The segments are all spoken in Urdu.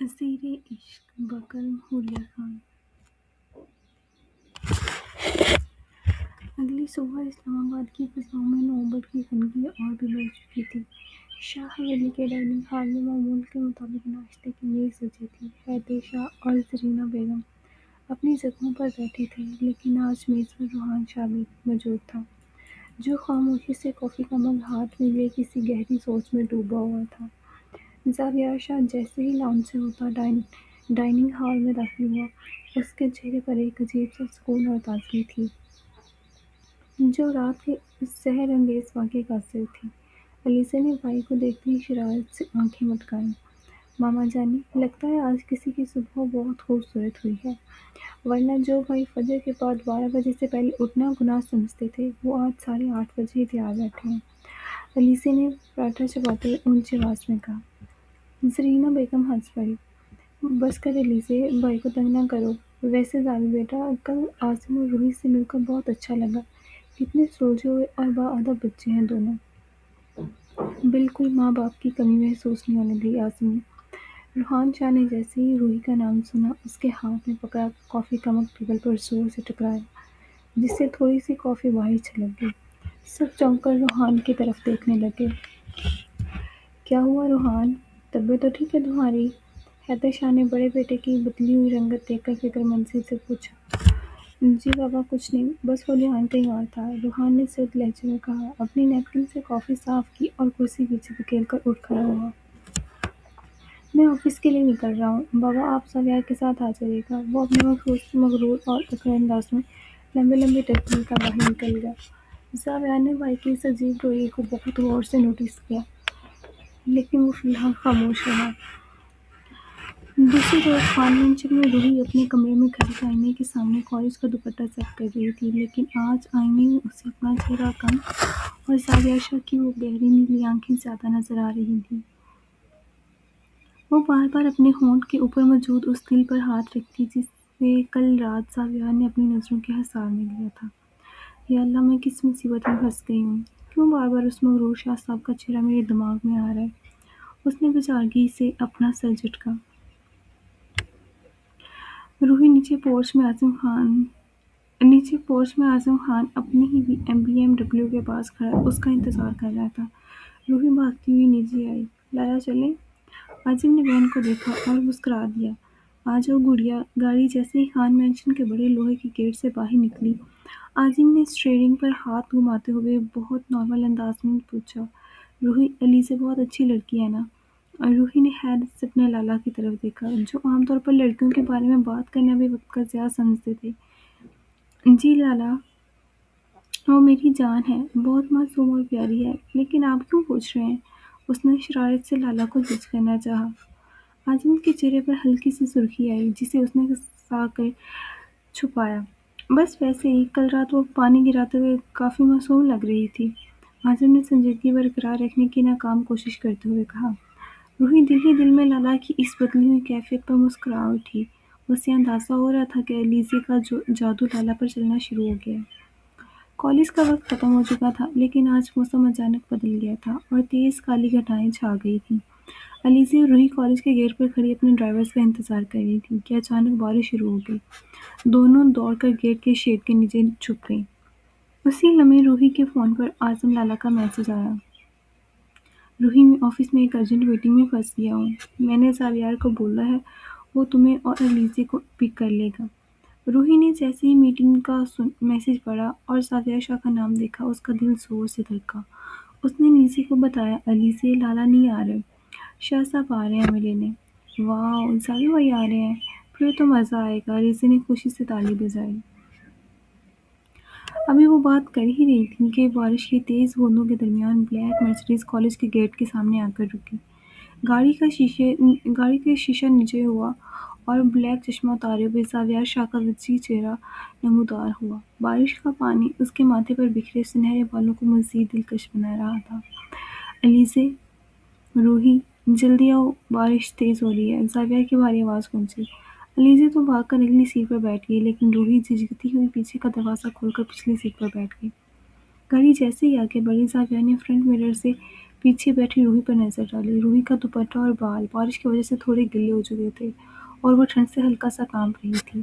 اسیر عشق بکرم حلیہ خان۔ اگلی صبح اسلام آباد کی فضاؤں میں نومبر کی خنکی اور بھی بڑھ چکی تھی۔ شاہ حویلی کے ڈائننگ ہال میں معمول کے مطابق ناشتے کی میز سجی تھی۔ حیدر شاہ اور زرینہ بیگم اپنی جگہوں پر بیٹھے تھے، لیکن آج میز پر روحان شاہ بھی موجود تھا، جو خاموشی سے کافی کا مگ ہاتھ میں لیے کسی گہری سوچ میں ڈوبا ہوا تھا۔ زاویہ شاہ جیسے ہی لاؤنج سے ہوتا ڈائننگ ہال میں داخل ہوا، اس کے چہرے پر ایک عجیب سا سکون اور تازگی تھی، جو رات کے اس سحر انگیز واقعے کا اثر تھی۔ علیزہ نے بھائی کو دیکھتے ہی شرارت سے آنکھیں مٹکائیں۔ ماما جانی، لگتا ہے آج کسی کی صبح بہت خوبصورت ہوئی ہے، ورنہ جو بھائی فجر کے بعد 12 بجے سے پہلے اٹھنا گناہ سمجھتے تھے، وہ آج 8:30 بجے ہی تیار بیٹھے ہیں۔ علیزہ نے پراٹھا چباتے ہوئے اونچی آواز میں کہا۔ زرینہ بیگم ہنس پڑی۔ بس کر علیزہ، بھائی کو تنگ نہ کرو۔ ویسے زاوی بیٹا، کل عاصم اور روحی سے مل کر بہت اچھا لگا، کتنے سلجھے ہوئے اور باادب بچے ہیں دونوں۔ بالکل ماں باپ کی کمی محسوس نہیں ہونے دی عاصم نے۔ روحان شاہ نے جیسے ہی روحی کا نام سنا، اس کے ہاتھ میں پکڑا کافی کا مگ ٹیبل پر زور سے ٹکرایا، جس سے تھوڑی سی کافی باہر چھلک گئی۔ سب چونک کر روحان کی طرف دیکھنے لگے۔ کیا ہوا روحان، طبیعت تو ٹھیک ہے تمہاری؟ حیدر شاہ نے بڑے بیٹے کی بدلی ہوئی رنگت دیکھ کر فکر مندی سے پوچھا۔ جی بابا، کچھ نہیں، بس وہ دھیان کہیں اور تھا، روحان نے سرد لہجے میں کہا۔ اپنی نیپکن سے کافی صاف کی اور کرسی پیچھے دھکیل کر اٹھ کھڑا ہوا۔ میں آفس کے لیے نکل رہا ہوں، بابا آپ زاویہ کے ساتھ آ جائیے گا۔ وہ اپنے مغرور اور اکڑ انداز میں لمبے لمبے ٹہل کر باہر نکل گیا۔ زاویہ نے بھائی کی اس عجیب رویے کو بہت غور سے نوٹس کیا، لیکن وہ فی الحال خاموش رہا۔ دوسری طرف خان-منشر میں روحی اپنے کمرے میں گھڑی کے آئینے کے سامنے کالج کا دوپٹہ سیٹ کر رہی تھی، لیکن آج آئینے میں اسے اپنا چہرہ کم اور زاویہ شاہ کی وہ گہری نیلی آنکھیں زیادہ نظر آ رہی تھیں۔ وہ بار بار اپنے ہونٹ کے اوپر موجود اس دل پر ہاتھ رکھتی جسے کل رات زاویہ نے اپنی نظروں کے حصار میں لیا تھا۔ یا اللہ، میں کس مصیبت میں پھنس گئی ہوں؟ کیوں بار بار اس مغرور شاہ صاحب کا چہرہ میرے دماغ میں آ رہا ہے؟ اس نے بچارگی سے اپنا سر جھٹکا۔ روحی نیچے پورچ میں اعظم خان اپنی ہی بی ایم ڈبلیو کے پاس کھڑا اس کا انتظار کر رہا تھا۔ روحی بھاگتی ہوئی نیچے آئی۔ لالا چلیں؟ عاصم نے بہن کو دیکھا اور مسکرا دیا۔ آ جاؤ گڑیا۔ گاڑی جیسے ہی خان مینشن کے بڑے لوہے کے گیٹ سے باہر نکلی، عاصم نے اسٹیئرنگ پر ہاتھ گھماتے ہوئے بہت نارمل انداز میں پوچھا، روحی، علیزہ بہت اچھی لڑکی ہے نا؟ روحی نے حیرت سے اپنے لالا کی طرف دیکھا، جو عام طور پر لڑکیوں کے بارے میں بات کرنا بھی وقت کا ضیاع سمجھتے تھے۔ جی لالا، وہ میری جان ہے، بہت معصوم اور پیاری ہے، لیکن آپ کیوں پوچھ رہے ہیں؟ اس نے شرارت سے لالا کو جج کرنا چاہا۔ عاصم کے چہرے پر ہلکی سی سرخی آئی، جسے اس نے سا کر چھپایا۔ بس ویسے ہی، کل رات وہ پانی گراتے ہوئے کافی معصوم لگ رہی تھی، عاصم نے سنجیدگی برقرار رکھنے کی ناکام کوشش کرتے ہوئے کہا۔ روحی دل ہی دل میں لالا کی اس بدلی ہوئی کیفیت پر مسکرا اٹھی۔ اسے اندازہ ہو رہا تھا کہ علیزہ کا جادو لالا پر چلنا شروع ہو گیا ہے۔ کالج کا وقت ختم ہو چکا تھا، لیکن آج موسم اچانک بدل گیا تھا اور تیز کالی گھٹائیں چھا گئی تھیں۔ علیزہ اور روحی کالج کے گیٹ پر کھڑی اپنے ڈرائیورز کا انتظار کر رہی تھیں کہ اچانک بارش شروع ہو گئی۔ دونوں دوڑ کر گیٹ کے شیڈ کے نیچے چھپ گئیں۔ اسی لمحے روحی کے فون پر اعظم لالا کا میسج آیا۔ روحی، میں آفس میں ایک ارجنٹ میٹنگ میں پھنس گیا ہوں، میں نے زاویہ کو بولا ہے وہ تمہیں اور علیزہ کو پک کر لے گا۔ روحی نے جیسے ہی میٹنگ کا میسج پڑھا اور زاویہ شاہ کا نام دیکھا، اس کا دل زور سے دھڑکا۔ اس نے علیزہ کو بتایا، علیزہ، لالا نہیں آ رہے، شاہ صاحب آ رہے ہیں ہمیں لینے۔ واؤ، زاویہ بھائی آ رہے ہیں، پھر تو مزہ آئے گا، علیزہ نے خوشی سے تالی بجائی۔ ابھی وہ بات کر ہی رہی تھی کہ بارش کی تیز بوندوں کے درمیان بلیک مرسڈیز کالج کے گیٹ کے سامنے آ کر رکی۔ گاڑی کا شیشہ نیچے ہوا اور بلیک چشمہ اتارے ہوئے زاویہ شاہ کا وسیع چہرہ نمودار ہوا۔ بارش کا پانی اس کے ماتھے پر بکھرے سنہرے بالوں کو مزید دلکش بنا رہا تھا۔ علیزہ، روحی، جلدی آؤ، بارش تیز ہو رہی ہے، زاویہ کی بھاری آواز گونجی۔ علیزہ تو بھاگ کر اگلی سیٹ پر بیٹھ گئی، لیکن روحی جھجکتی ہوئی پیچھے کا دروازہ کھول کر پچھلی سیٹ پر بیٹھ گئی۔ گاڑی جیسے ہی آگے بڑھی، زاویہ نے فرنٹ مرر سے پیچھے بیٹھی روحی پر نظر ڈالی۔ روحی کا دوپٹہ اور بال بارش کی وجہ سے تھوڑے گیلے ہو چکے تھے اور وہ ٹھنڈ سے ہلکا سا کانپ رہی تھی۔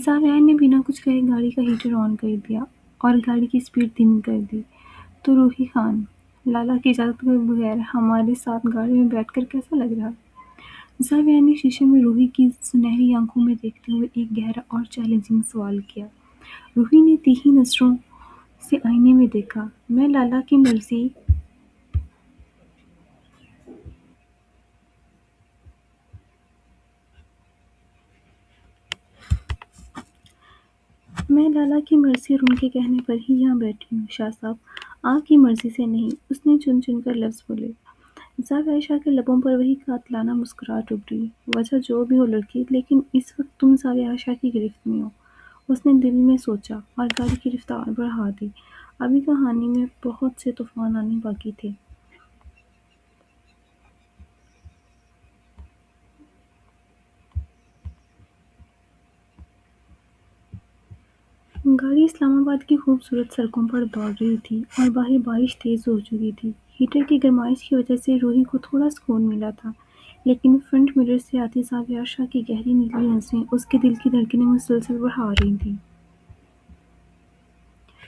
زاویہ نے بنا کچھ کہے گاڑی کا ہیٹر آن کر دیا اور گاڑی کی سپیڈ دھیمی کر دی۔ تو روحی خان، لالا کی اجازت کے بغیر ہمارے ساتھ گاڑی میں بیٹھ کر کیسا لگ رہا؟ زاویہ نے شیشے میں روحی کی سنہری آنکھوں میں دیکھتے ہوئے ایک گہرا اور چیلنجنگ سوال کیا۔ روحی نے تیکھی نظروں سے آئینے میں دیکھا۔ میں لالا کی مرضی اور ان کے کہنے پر ہی یہاں بیٹھی ہوں شاہ صاحب، آپ کی مرضی سے نہیں، اس نے چن چن کر لفظ بولے۔ زاویہ شاہ کے لبوں پر وہی قاتلانہ مسکراہٹ ابھری۔ وجہ جو بھی ہو لڑکی، لیکن اس وقت تم زاویہ شاہ کی گرفت میں ہو، اس نے دل میں سوچا اور گاڑی کی رفتار بڑھا دی۔ ابھی کہانی میں بہت سے طوفان آنے باقی تھے۔ گاڑی اسلام آباد کی خوبصورت سڑکوں پر دوڑ رہی تھی اور باہر بارش تیز ہو چکی تھی۔ ہیٹر کی گرمائش کی وجہ سے روحی کو تھوڑا سکون ملا تھا، لیکن فرنٹ مرر سے آتی زاویہ شاہ کی گہری نیلی نظریں اس کے دل کی دھڑکنیں مسلسل بڑھا رہی تھیں۔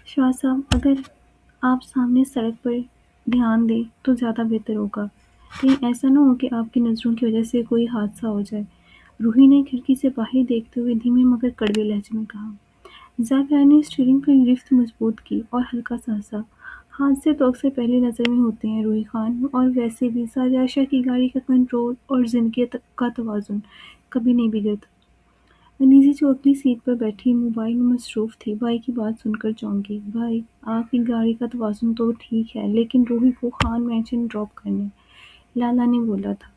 شاہ صاحب، اگر آپ سامنے سڑک پر دھیان دیں تو زیادہ بہتر ہوگا۔ کہیں ایسا نہ ہو کہ آپ کی نظروں کی وجہ سے کوئی حادثہ ہو جائے، روحی نے کھڑکی سے باہر دیکھتے ہوئے دھیمے مگر کڑوے لہجے میں کہا۔ زاویہ نے اسٹیئرنگ پر گرفت مضبوط کی اور ہلکا سا ہنسا۔ حادثے تو اکثر پہلی نظر میں ہوتے ہیں روحی خان، اور ویسے بھی زاویہ شاہ کی گاڑی کا کنٹرول اور زندگی کا توازن کبھی نہیں بگڑتا۔ انیسی جو اگلی سیٹ پر بیٹھی موبائل میں مصروف تھی، بھائی کی بات سن کر چونکی۔ بھائی، آپ کی گاڑی کا توازن تو ٹھیک ہے، لیکن روحی کو خان مینشن ڈراپ کرنے لالا نے بولا تھا۔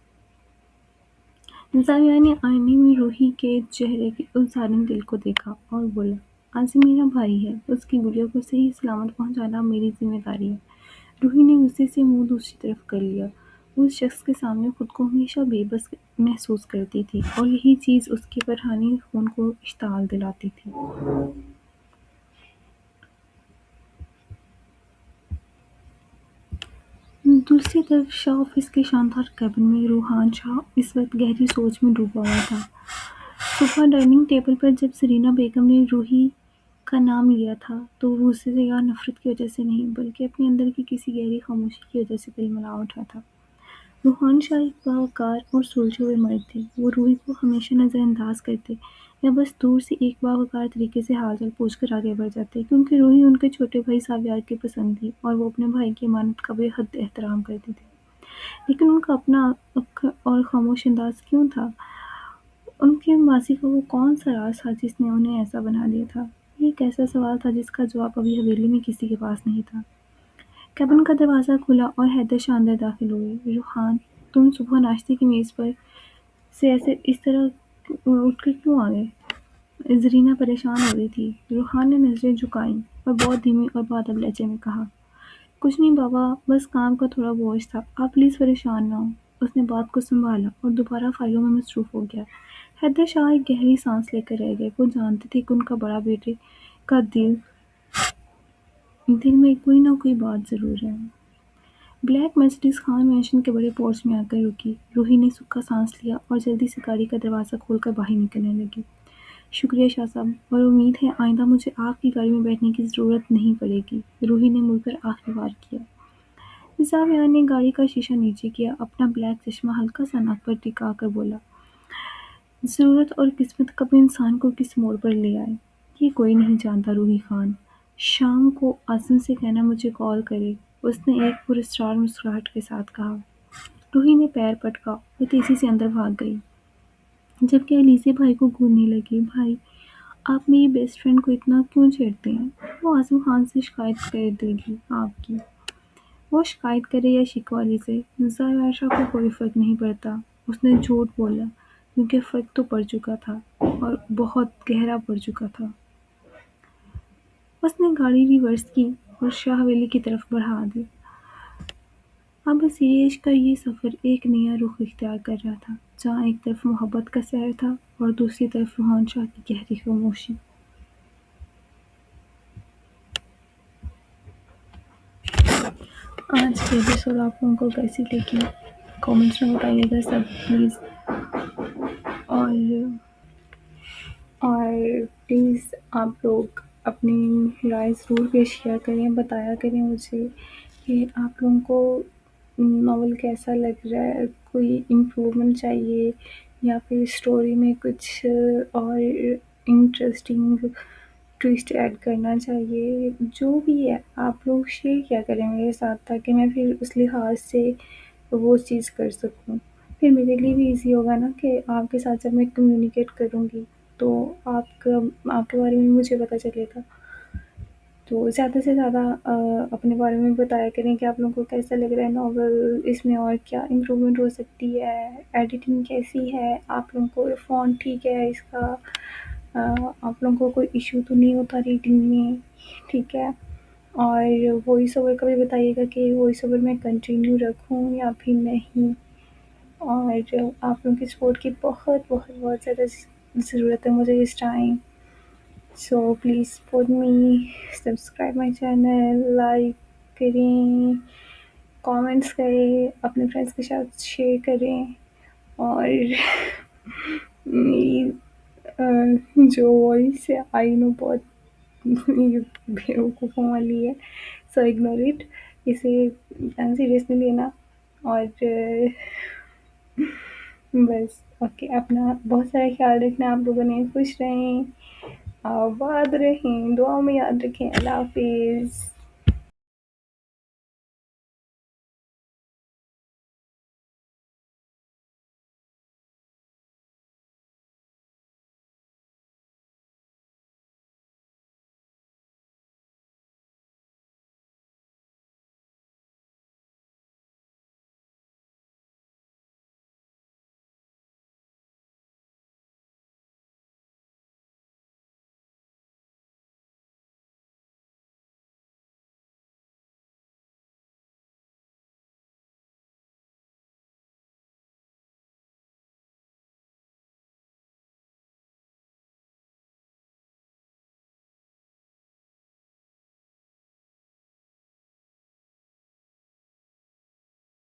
زاویہ نے آئینے میں روحی کے چہرے کے اس ظالم دل کو دیکھا اور بولا، عاصم میرا بھائی ہے، اس کی گڑیا کو صحیح سلامت پہنچانا میری ذمہ داری ہے۔ روحی نے غصے سے منہ دوسری طرف کر لیا۔ وہ اس شخص کے سامنے خود کو ہمیشہ بے بس محسوس کرتی تھی اور یہی چیز اس کے فرحانی خون کو اشتعال دلاتی تھی۔ دوسری طرف شاہ آفس کے شاندار کیبن میں روحان شاہ اس وقت گہری سوچ میں ڈوبا ہوا تھا۔ صبح ڈائننگ ٹیبل پر جب زرینہ بیگم نے روحی کا نام لیا تھا تو وہ اسے یا نفرت کی وجہ سے نہیں، بلکہ اپنے اندر کی کسی گہری خاموشی کی وجہ سے تلملا اٹھا تھا۔ روحان شاہ ایک باوقار اور سلجھے ہوئے مرد تھے۔ وہ روحی کو ہمیشہ نظر انداز کرتے یا بس دور سے ایک باوقار طریقے سے حال چال پوچھ کر آگے بڑھ جاتے، کیونکہ روحی ان کے چھوٹے بھائی ساویار کی پسند تھی اور وہ اپنے بھائی کی امانت کا بے حد احترام کرتے تھے۔ لیکن ان کا اپنا اور خاموش انداز کیوں تھا؟ ان کے ماضی کا وہ کون سا راز تھا جس نے انہیں ایسا بنا دیا تھا؟ یہ ایک ایسا سوال تھا جس کا جواب ابھی حویلی میں کسی کے پاس نہیں تھا۔ کیبن کا دروازہ کھلا اور حیدر شاہ اندر داخل ہوئے۔ روحان، تم صبح ناشتے کی میز پر سے اس طرح اٹھ کر کیوں آ گئے؟ زرینہ پریشان ہو رہی تھی۔ روحان نے نظریں جھکائیں اور بہت دھیمے اور بادب لہجے میں کہا، کچھ نہیں بابا، بس کام کا تھوڑا بوجھ تھا، آپ پلیز پریشان نہ ہوں۔ اس نے بات کو سنبھالا اور دوبارہ فائلوں میں مصروف ہو گیا۔ حیدر شاہ ایک گہری سانس لے کر رہ گئے۔ وہ جانتے تھے کہ ان کا بڑا بیٹے کا دل میں کوئی نہ کوئی بات ضرور ہے۔ بلیک مرسڈیز خان مینشن کے بڑے پورچ میں آ کر رکی۔ روحی نے سکھا سانس لیا اور جلدی سے گاڑی کا دروازہ کھول کر باہر نکلنے لگی۔ شکریہ شاہ صاحب، اور امید ہے آئندہ مجھے آپ کی گاڑی میں بیٹھنے کی ضرورت نہیں پڑے گی۔ روحی نے مڑ کر آخری بار کیا۔ زاویہ نے گاڑی کا شیشہ نیچے کیا، اپنا بلیک چشمہ ہلکا سا ناک پر ٹکا کر بولا، ضرورت اور قسمت کب انسان کو کس موڑ پر لے آئے، یہ کوئی نہیں جانتا روحی خان۔ شام کو عاصم سے کہنا مجھے کال کرے، اس نے ایک پراسرار مسکراہٹ کے ساتھ کہا۔ روحی نے پیر پٹکا اور تیزی سے اندر بھاگ گئی، جبکہ علیزے بھائی کو گھورنے لگی۔ بھائی، آپ میری بیسٹ فرینڈ کو اتنا کیوں چھیڑتے ہیں؟ وہ عاصم خان سے شکایت کر دے گی آپ کی۔ وہ شکایت کرے یا شکوہ علیزے، زاویہ شاہ کو کوئی فرق نہیں پڑتا۔ اس نے جھوٹ بولا کیونکہ فرق تو پڑ چکا تھا اور بہت گہرا پڑ چکا تھا۔ اس نے گاڑی ریورس کی اور شاہ حویلی کی طرف بڑھا دی۔ اب اسیرِ عشق کا یہ سفر ایک نیا رخ اختیار کر رہا تھا، جہاں ایک طرف محبت کا سحر تھا اور دوسری طرف روحان شاہ کی گہری خاموشی۔ یہ ایپیسوڈ آپ لوگوں کو کیسی لگی کامنٹس میں بتائیے گا سب پلیز. اور پلیز آپ لوگ اپنی رائے ضرور کے شیئر کریں، بتایا کریں مجھے کہ آپ لوگوں کو ناول کیسا لگ رہا ہے، کوئی امپرومنٹ چاہیے یا پھر اسٹوری میں کچھ اور انٹرسٹنگ ٹویسٹ ایڈ کرنا چاہیے. جو بھی ہے آپ لوگ شیئر کیا کریں میرے ساتھ تاکہ میں پھر اس لحاظ سے وہ چیز کر سکوں. پھر میرے لیے بھی ایزی ہوگا نا کہ آپ کے ساتھ جب میں کمیونیکیٹ کروں گی تو آپ کے بارے میں مجھے پتہ چلے گا. تو زیادہ سے زیادہ اپنے بارے میں بتایا کریں کہ آپ لوگوں کو کیسا لگ رہا ہے ناول، اس میں اور کیا امپرومنٹ ہو سکتی ہے، ایڈیٹنگ کیسی ہے، آپ لوگوں کو فونٹ ٹھیک ہے اس کا، آپ لوگوں کو کوئی ایشو تو نہیں ہوتا ریڈنگ میں، ٹھیک ہے. اور وائس اوور کا بھی بتائیے گا کہ وائس اوور میں کنٹینیو رکھوں یا پھر نہیں. اور آپ لوگوں کی سپورٹ کی بہت بہت بہت زیادہ ضرورت ہے مجھے اس time. So please support me, subscribe my channel, like کریں، کامنٹس کریں، اپنے فرینڈس کے ساتھ شیئر کریں. اور میری جو وائس ہے آئی نو بہت بیوقوفوں والی ہے، سو اگنور اٹ، اسے سیریس نہیں لینا. اور بس اوکے، اپنا بہت سارا خیال رکھنا، آپ لوگوں نے خوش رہیں، آباد رہیں، دعا میں یاد رکھیں. اللہ حافظ.